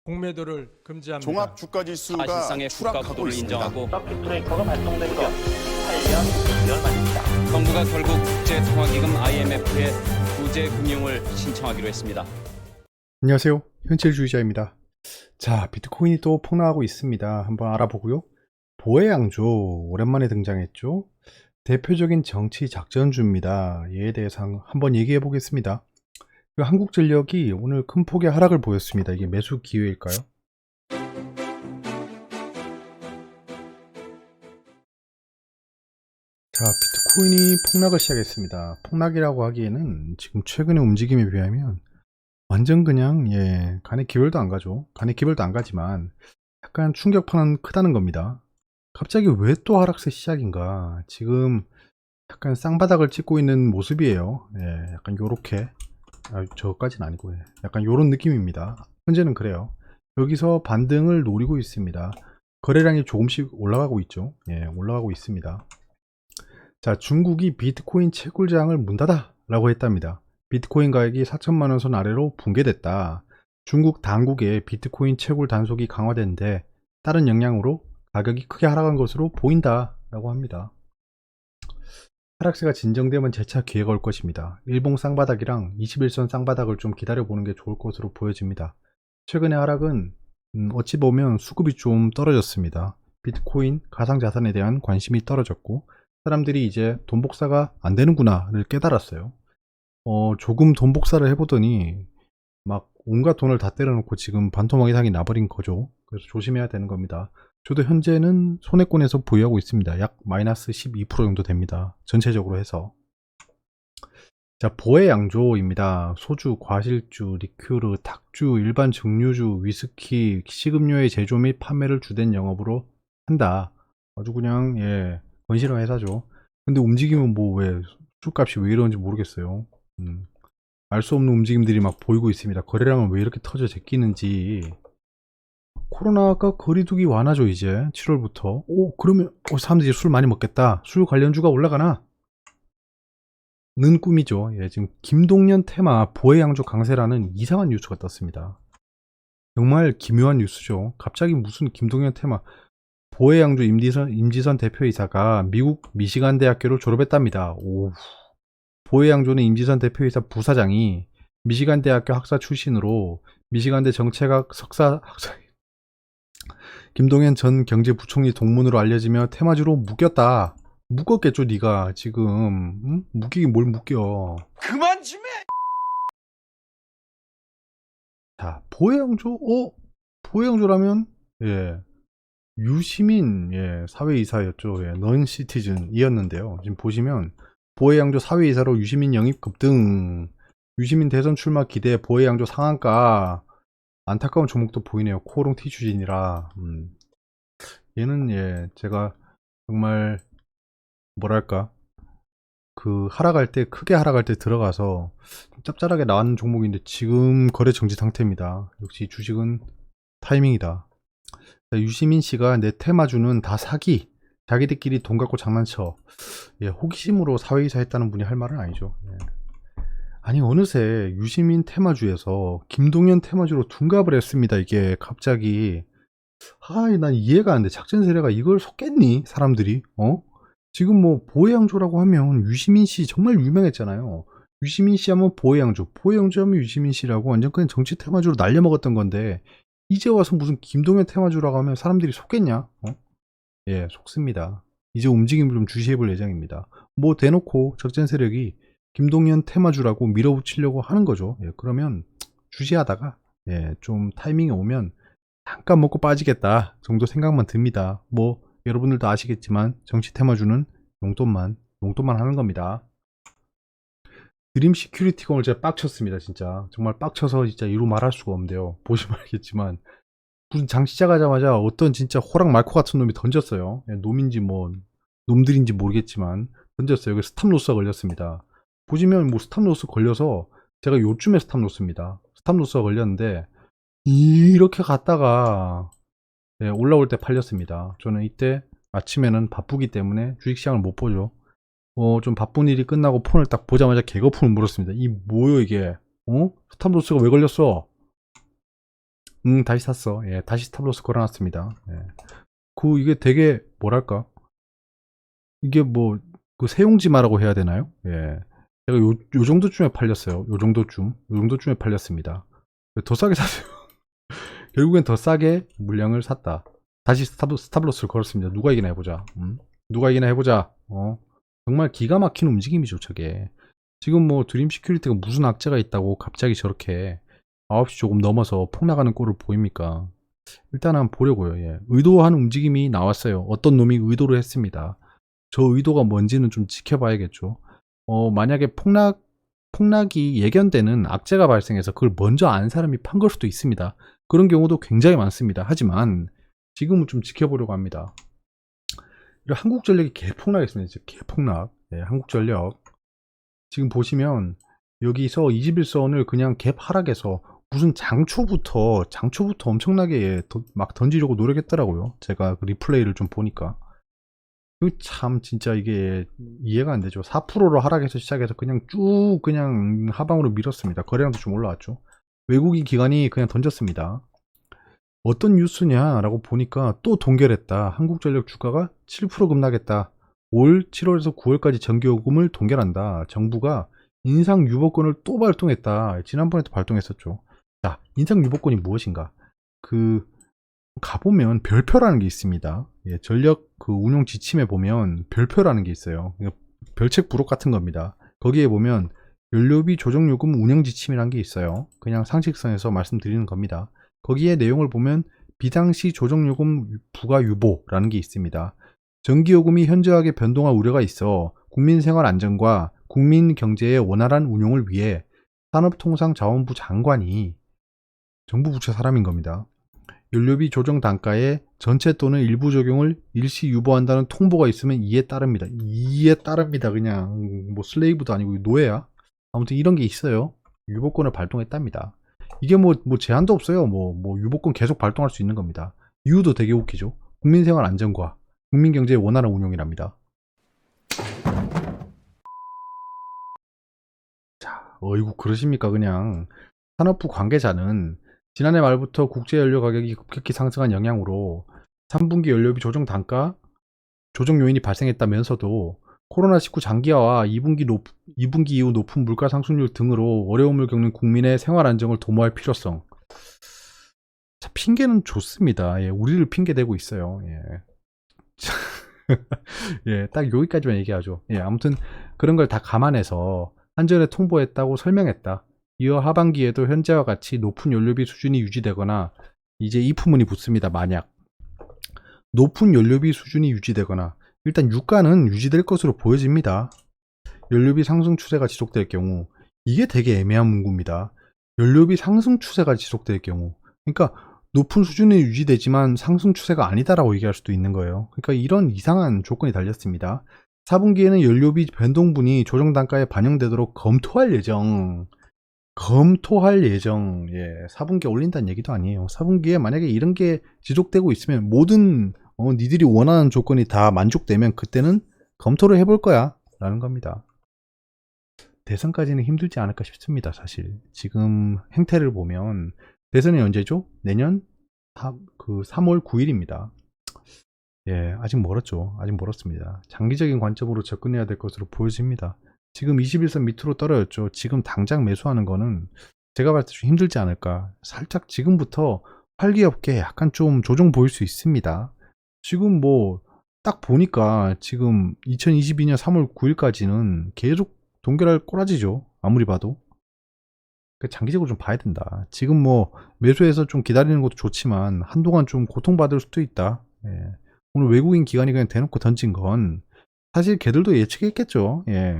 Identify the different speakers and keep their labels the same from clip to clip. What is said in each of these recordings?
Speaker 1: 공매도를 금지합니다.
Speaker 2: 종합 주가 지수가
Speaker 3: 사실상의 국가
Speaker 2: 추락하고
Speaker 3: 구도를
Speaker 2: 있습니다.
Speaker 3: 인정하고
Speaker 4: 서킷 브레이커가 발동된 지 8년 2개월 만입니다.
Speaker 3: 정부가 결국 국제통화기금 IMF에 구제 금융을 신청하기로 했습니다.
Speaker 5: 안녕하세요, 현실주의자입니다. 자, 비트코인이 또 폭락하고 있습니다. 한번 알아보고요. 보혜양조 오랜만에 등장했죠. 대표적인 정치 작전주입니다. 이에 대해서 한번 얘기해 보겠습니다. 한국전력이 오늘 큰 폭의 하락을 보였습니다. 이게 매수 기회일까요? 자, 비트코인이 폭락을 시작했습니다. 폭락이라고 하기에는 지금 최근의 움직임에 비하면 완전 그냥 간의 기별도 안 가죠. 간의 기별도 안 가지만 약간 충격파는 크다는 겁니다. 갑자기 왜 또 하락세 시작인가? 지금 약간 쌍바닥을 찍고 있는 모습이에요. 약간 요렇게 저까지는 아니고 약간 요런 느낌입니다. 현재는 그래요. 여기서 반등을 노리고 있습니다. 거래량이 조금씩 올라가고 있죠. 올라가고 있습니다. 자, 중국이 비트코인 채굴장을 문 닫아 라고 했답니다. 비트코인 가격이 4천만원 선 아래로 붕괴됐다. 중국 당국의 비트코인 채굴 단속이 강화된데 다른 영향으로 가격이 크게 하락한 것으로 보인다 라고 합니다. 하락세가 진정되면 재차 기회가 올 것입니다. 일봉 쌍바닥이랑 21선 쌍바닥을 좀 기다려보는 게 좋을 것으로 보여집니다. 최근의 하락은 어찌 보면 수급이 좀 떨어졌습니다. 비트코인, 가상자산에 대한 관심이 떨어졌고 사람들이 이제 돈 복사가 안 되는구나를 깨달았어요. 조금 돈 복사를 해보더니 막 온갖 돈을 다 때려놓고 지금 반토막 이상이 나버린 거죠. 그래서 조심해야 되는 겁니다. 저도 현재는 손해권에서 보유하고 있습니다. 약 마이너스 12% 정도 됩니다. 전체적으로 해서. 자, 보혜양조입니다. 소주, 과실주, 리큐르, 탁주, 일반 증류주, 위스키, 식음료의 제조 및 판매를 주된 영업으로 한다. 아주 그냥 건실한 회사죠. 근데 움직임은 뭐 왜 술값이 왜 이러는지 모르겠어요. 알 수 없는 움직임들이 막 보이고 있습니다. 거래량은 왜 이렇게 터져 제끼는지. 코로나가 거리두기 완화죠. 이제 7월부터. 그러면 사람들이 술 많이 먹겠다. 술 관련주가 올라가나? 는 꿈이죠. 지금 김동연 테마 보혜양조 강세라는 이상한 뉴스가 떴습니다. 정말 기묘한 뉴스죠. 갑자기 무슨 김동연 테마 보혜양조 임지선 대표이사가 미국 미시간 대학교를 졸업했답니다. 보혜양조는 임지선 대표이사 부사장이 미시간 대학교 학사 출신으로 미시간대 정책학 석사 학사 김동연 전 경제부총리 동문으로 알려지며 테마주로 묶였다. 묶었겠죠. 네가 지금 묶이긴 뭘 묶여.
Speaker 2: 그만 좀 해!
Speaker 5: 자, 보혜양조? 보혜양조라면 유시민 사회이사였죠. 넌시티즌이었는데요. 지금 보시면 보혜양조 사회이사로 유시민 영입 급등, 유시민 대선 출마 기대, 보혜양조 상한가. 안타까운 종목도 보이네요. 코오롱 티슈진이라. 얘는 제가 정말 뭐랄까 하락할 때, 크게 하락할 때 들어가서 좀 짭짤하게 나왔는 종목인데 지금 거래 정지 상태입니다. 역시 주식은 타이밍이다. 자, 유시민 씨가 내 테마주는 다 사기, 자기들끼리 돈 갖고 장난쳐. 호기심으로 사회이사 했다는 분이 할 말은 아니죠. 아니, 어느새 유시민 테마주에서 김동연 테마주로 둔갑을 했습니다. 이게 갑자기. 난 이해가 안 돼. 작전 세력가 이걸 속겠니? 사람들이. 지금 뭐 보혜양조라고 하면 유시민 씨 정말 유명했잖아요. 유시민 씨 하면 보혜양조, 보혜양조 하면 유시민 씨라고 완전 그냥 정치 테마주로 날려먹었던 건데 이제 와서 무슨 김동연 테마주라고 하면 사람들이 속겠냐? 속습니다. 이제 움직임을 좀 주시해볼 예정입니다. 뭐 대놓고 적전 세력이 김동연 테마주라고 밀어붙이려고 하는 거죠. 그러면 주시하다가 좀 타이밍이 오면 잠깐 먹고 빠지겠다 정도 생각만 듭니다. 뭐 여러분들도 아시겠지만 정치 테마주는 용돈만 하는 겁니다. 드림 시큐리티가 오늘 제가 빡쳤습니다. 진짜 정말 빡쳐서 진짜 이루 말할 수가 없는데요. 보시면 알겠지만 무슨 장 시작하자마자 어떤 진짜 호랑 말코 같은 놈이 던졌어요. 놈인지 뭐 놈들인지 모르겠지만 던졌어요. 여기 스탑로스가 걸렸습니다. 보시면 뭐 스탑로스 걸려서 제가 요쯤에 스탑로스입니다. 스탑로스가 걸렸는데 이렇게 갔다가 올라올 때 팔렸습니다. 저는 이때 아침에는 바쁘기 때문에 주식시장을 못 보죠. 좀 바쁜 일이 끝나고 폰을 딱 보자마자 개거품을 물었습니다. 이 뭐요 이게? 스탑로스가 왜 걸렸어? 다시 샀어. 예, 다시 스탑로스 걸어놨습니다. 예. 이게 되게 뭐랄까, 이게 뭐 그 세용지마라고 해야 되나요? 예, 제가 요 정도쯤에 팔렸어요. 요 정도쯤에 팔렸습니다. 더 싸게 샀어요. 결국엔 더 싸게 물량을 샀다. 다시 스탑로스를 걸었습니다. 누가 이기나 해보자. 누가 이기나 해보자. 정말 기가 막힌 움직임이죠, 저게. 지금 뭐 드림 시큐리티가 무슨 악재가 있다고 갑자기 저렇게 9시 조금 넘어서 폭락하는 꼴을 보입니까? 일단 한번 보려고요. 예. 의도한 움직임이 나왔어요. 어떤 놈이 의도를 했습니다. 저 의도가 뭔지는 좀 지켜봐야겠죠. 만약에 폭락이 예견되는 악재가 발생해서 그걸 먼저 안 사람이 판 걸 수도 있습니다. 그런 경우도 굉장히 많습니다. 하지만 지금은 좀 지켜보려고 합니다. 한국전력이 개폭락했습니다. 개폭락. 예, 한국전력. 지금 보시면 여기서 21선을 그냥 갭 하락해서 무슨 장초부터 엄청나게 막 던지려고 노력했더라고요. 제가 그 리플레이를 좀 보니까. 참 진짜 이게 이해가 안 되죠. 4%로 하락해서 시작해서 그냥 쭉 그냥 하방으로 밀었습니다. 거래량도 좀 올라왔죠. 외국인 기관이 그냥 던졌습니다. 어떤 뉴스냐라고 보니까 또 동결했다. 한국전력 주가가 7% 급락했다. 올 7월에서 9월까지 전기요금을 동결한다. 정부가 인상유보권을 또 발동했다. 지난번에도 발동했었죠. 자, 인상유보권이 무엇인가? 가보면 별표라는 게 있습니다. 예, 전력 운용 지침에 보면 별표라는 게 있어요. 별책 부록 같은 겁니다. 거기에 보면 연료비 조정요금 운영 지침이라는 게 있어요. 그냥 상식선에서 말씀드리는 겁니다. 거기에 내용을 보면 비상시 조정요금 부과 유보라는 게 있습니다. 전기요금이 현저하게 변동할 우려가 있어 국민생활 안전과 국민 경제의 원활한 운용을 위해 산업통상자원부 장관이 정부 부처 사람인 겁니다. 연료비 조정 단가에 전체 또는 일부 적용을 일시 유보한다는 통보가 있으면 이에 따릅니다. 이에 따릅니다. 그냥 뭐 슬레이브도 아니고 노예야. 아무튼 이런 게 있어요. 유보권을 발동했답니다. 이게 뭐 제한도 없어요. 뭐 유보권 계속 발동할 수 있는 겁니다. 이유도 되게 웃기죠. 국민생활 안전과 국민경제의 원활한 운용이랍니다. 자, 어이구 그러십니까? 그냥 산업부 관계자는 지난해 말부터 국제연료 가격이 급격히 상승한 영향으로 3분기 연료비 조정 단가 조정 요인이 발생했다면서도 코로나19 장기화와 2분기 이후 높은 물가 상승률 등으로 어려움을 겪는 국민의 생활 안정을 도모할 필요성. 자, 핑계는 좋습니다. 예, 우리를 핑계대고 있어요. 예. 예, 딱 여기까지만 얘기하죠. 예, 아무튼 그런 걸 다 감안해서 한전에 통보했다고 설명했다. 이어 하반기에도 현재와 같이 높은 연료비 수준이 유지되거나 이제 이프문이 붙습니다. 만약 높은 연료비 수준이 유지되거나 일단 유가는 유지될 것으로 보여집니다. 연료비 상승 추세가 지속될 경우 이게 되게 애매한 문구입니다. 연료비 상승 추세가 지속될 경우 그러니까 높은 수준이 유지되지만 상승 추세가 아니다라고 얘기할 수도 있는 거예요. 그러니까 이런 이상한 조건이 달렸습니다. 4분기에는 연료비 변동분이 조정 단가에 반영되도록 검토할 예정. 예, 4분기에 올린다는 얘기도 아니에요. 4분기에 만약에 이런 게 지속되고 있으면 모든 니들이 원하는 조건이 다 만족되면 그때는 검토를 해볼 거야 라는 겁니다. 대선까지는 힘들지 않을까 싶습니다. 사실 지금 행태를 보면 대선이 언제죠? 내년 3월 9일입니다. 예, 아직 멀었죠. 아직 멀었습니다. 장기적인 관점으로 접근해야 될 것으로 보여집니다. 지금 21선 밑으로 떨어졌죠. 지금 당장 매수하는 거는 제가 봤을 때 좀 힘들지 않을까. 살짝 지금부터 활기 없게 약간 좀 조정 보일 수 있습니다. 지금 뭐 딱 보니까 지금 2022년 3월 9일까지는 계속 동결할 꼬라지죠. 아무리 봐도. 장기적으로 좀 봐야 된다. 지금 뭐 매수해서 좀 기다리는 것도 좋지만 한동안 좀 고통받을 수도 있다. 예. 오늘 외국인 기관이 그냥 대놓고 던진 건 사실 걔들도 예측했겠죠. 예,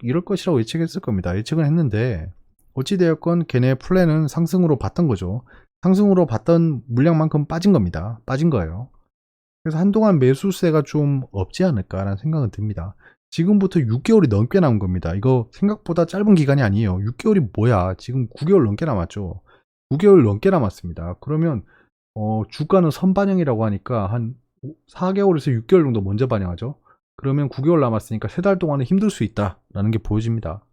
Speaker 5: 이럴 것이라고 예측했을 겁니다. 예측은 했는데 어찌되었건 걔네 플랜은 상승으로 봤던 거죠. 상승으로 봤던 물량만큼 빠진 겁니다. 빠진 거예요. 그래서 한동안 매수세가 좀 없지 않을까라는 생각은 듭니다. 지금부터 6개월이 넘게 남은 겁니다. 이거 생각보다 짧은 기간이 아니에요. 6개월이 뭐야? 지금 9개월 넘게 남았죠. 9개월 넘게 남았습니다. 그러면 주가는 선반영이라고 하니까 한 4개월에서 6개월 정도 먼저 반영하죠. 그러면 9개월 남았으니까 3달 동안은 힘들 수 있다라는 게 보여집니다.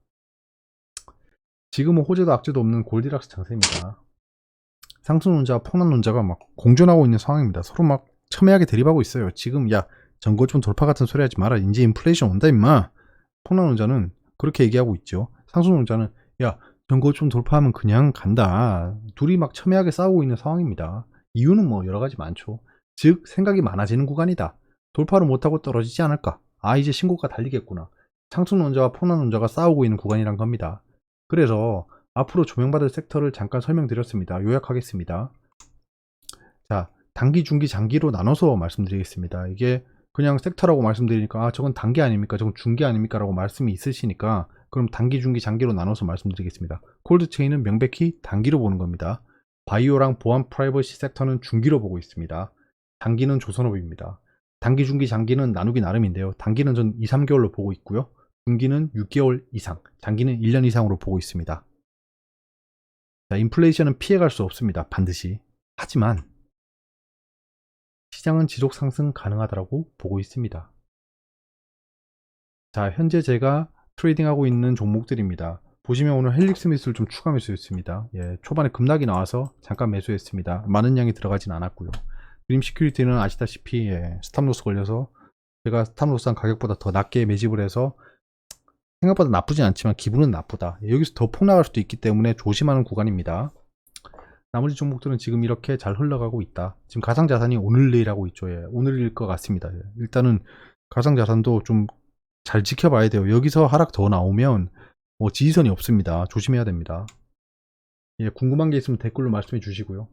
Speaker 5: 지금은 호재도 악재도 없는 골디락스 장세입니다. 상승론자와 폭락론자가 막 공존하고 있는 상황입니다. 서로 막 첨예하게 대립하고 있어요. 지금 야 전고점 돌파 같은 소리 하지 마라. 이제 인플레이션 온다 임마. 폭락론자는 그렇게 얘기하고 있죠. 상승론자는 야 전고점 돌파하면 그냥 간다. 둘이 막 첨예하게 싸우고 있는 상황입니다. 이유는 뭐 여러 가지 많죠. 즉 생각이 많아지는 구간이다. 돌파를 못하고 떨어지지 않을까. 아 이제 신고가 달리겠구나. 상승론자와 폭락론자가 싸우고 있는 구간이란 겁니다. 그래서 앞으로 조명받을 섹터를 잠깐 설명드렸습니다. 요약하겠습니다. 자, 단기, 중기, 장기로 나눠서 말씀드리겠습니다. 이게 그냥 섹터라고 말씀드리니까 아 저건 단기 아닙니까? 저건 중기 아닙니까? 라고 말씀이 있으시니까 그럼 단기, 중기, 장기로 나눠서 말씀드리겠습니다. 콜드체인은 명백히 단기로 보는 겁니다. 바이오랑 보안 프라이버시 섹터는 중기로 보고 있습니다. 단기는 조선업입니다. 단기, 중기, 장기는 나누기 나름인데요. 단기는 전 2, 3개월로 보고 있고요. 중기는 6개월 이상, 장기는 1년 이상으로 보고 있습니다. 자, 인플레이션은 피해갈 수 없습니다. 반드시. 하지만 시장은 지속 상승 가능하다고 보고 있습니다. 자, 현재 제가 트레이딩하고 있는 종목들입니다. 보시면 오늘 헬릭스 매수를 좀 추가 매수했습니다. 예, 초반에 급락이 나와서 잠깐 매수했습니다. 많은 양이 들어가진 않았고요. 드림 시큐리티는 아시다시피 스탑로스 걸려서 제가 스탑로스한 가격보다 더 낮게 매집을 해서 생각보다 나쁘진 않지만 기분은 나쁘다. 여기서 더 폭락할 수도 있기 때문에 조심하는 구간입니다. 나머지 종목들은 지금 이렇게 잘 흘러가고 있다. 지금 가상자산이 오늘 내일 하고 있죠. 예, 오늘일 것 같습니다. 예, 일단은 가상자산도 좀 잘 지켜봐야 돼요. 여기서 하락 더 나오면 뭐 지지선이 없습니다. 조심해야 됩니다. 예, 궁금한 게 있으면 댓글로 말씀해 주시고요.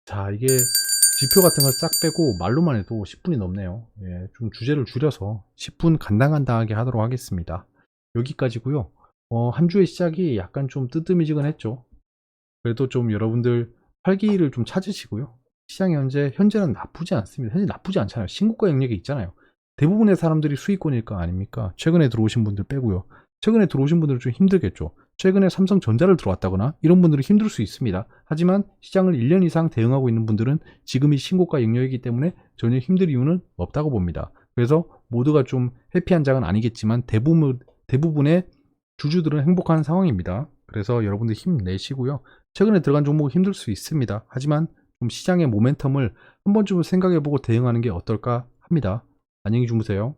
Speaker 5: 자, 이게 지표 같은 거 싹 빼고 말로만 해도 10분이 넘네요. 예, 좀 주제를 줄여서 10분 간당간당하게 하도록 하겠습니다. 여기까지고요. 한 주의 시작이 약간 좀 뜨뜨미지근했죠. 그래도 좀 여러분들 활기를 좀 찾으시고요. 시장이 현재는 나쁘지 않습니다. 현재 나쁘지 않잖아요. 신고가 영역이 있잖아요. 대부분의 사람들이 수익권일 거 아닙니까? 최근에 들어오신 분들 빼고요. 최근에 들어오신 분들은 좀 힘들겠죠. 최근에 삼성전자를 들어왔다거나 이런 분들은 힘들 수 있습니다. 하지만 시장을 1년 이상 대응하고 있는 분들은 지금이 신고가 영역이기 때문에 전혀 힘들 이유는 없다고 봅니다. 그래서 모두가 좀 해피한 장은 아니겠지만 대부분의 주주들은 행복한 상황입니다. 그래서 여러분들 힘내시고요. 최근에 들어간 종목은 힘들 수 있습니다. 하지만 좀 시장의 모멘텀을 한 번쯤은 생각해보고 대응하는 게 어떨까 합니다. 안녕히 주무세요.